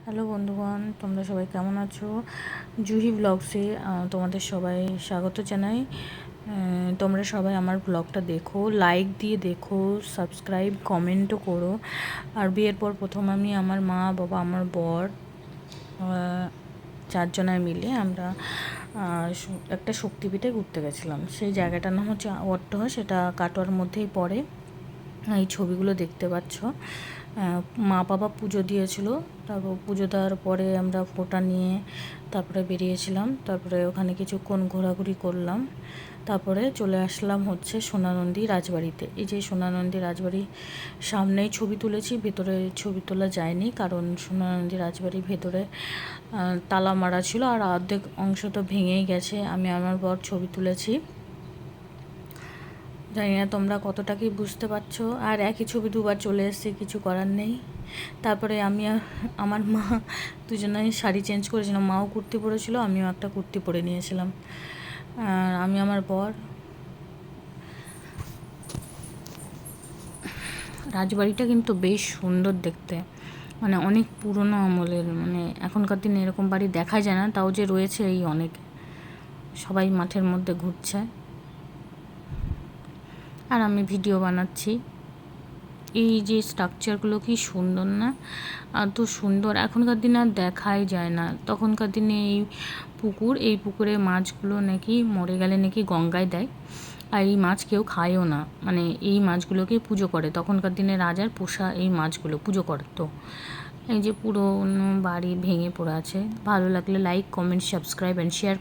Hello বন্ধুগণ, তোমরা সবাই কেমন আছো? জুহি ব্লগসে তোমাদের সবাই স্বাগত জানাই। তোমরা সবাই আমার ব্লগটা দেখো, লাইক দিয়ে দেখো, সাবস্ক্রাইব কমেন্টও করো। আর বিয়ের পর প্রথম আমি আমার মা বাবা আমার বর চারজনায় মিলে আমরা একটা শক্তিপীঠে ঘুরতে গেছিলাম। সেই জায়গাটার নাম হচ্ছে অট্টহা, সেটা কাটোয়ার মধ্যেই পড়ে। এই ছবিগুলো দেখতে পাচ্ছ। মা বাবা পুজো দিয়েছিল, তারপর পুজো দেওয়ার পরে আমরা ফোঁটা নিয়ে তারপরে বেরিয়েছিলাম। তারপরে ওখানে কিছুক্ষণ ঘোরাঘুরি করলাম, তারপরে চলে আসলাম হচ্ছে সোনানন্দী রাজবাড়িতে। এই যে সোনানন্দী রাজবাড়ির সামনেই ছবি তুলেছি, ভেতরে ছবি তোলা যায়নি কারণ সোনানন্দী রাজবাড়ির ভেতরে তালা মারা ছিল আর অর্ধেক অংশ তো ভেঙেই গেছে। আমি আমার বর ছবি তুলেছি, জানি না তোমরা কতটা কি বুঝতে পারছো। আর একই ছবি দুবার চলে এসেছে, কিছু করার নেই। তারপরে আমি আর আমার মা দুজনেই শাড়ি চেঞ্জ করেছিলাম। মাও কুর্তি পরেছিল, আমিও একটা কুর্তি পরে নিয়েছিলাম। আর আমি আমার বর। রাজবাড়িটা কিন্তু বেশ সুন্দর দেখতে, মানে অনেক পুরনো আমলের, মানে এখনকার দিনে এরকম বাড়ি দেখা যায় না, তাও যে রয়েছে এই অনেক। সবাই মাঠের মধ্যে ঘুরছে আর আমি ভিডিও বানাচ্ছি। এই যে স্ট্রাকচারগুলো কি সুন্দর না? এত সুন্দর, এখনকার দিনে আর দেখাই যায় না। তখনকার দিনে এই পুকুরে মাছগুলো নাকি মরে গেলে নাকি গঙ্গায় দেয়, আর এই মাছ কেউ খায়ও না, মানে এই মাছগুলোকে পুজো করে। তখনকার দিনে রাজার পোষা এই মাছগুলো পুজো করতো। এই যে পুরো বাড়ি ভেঙে পড়ে আছে। ভালো লাগলে like comment subscribe and share.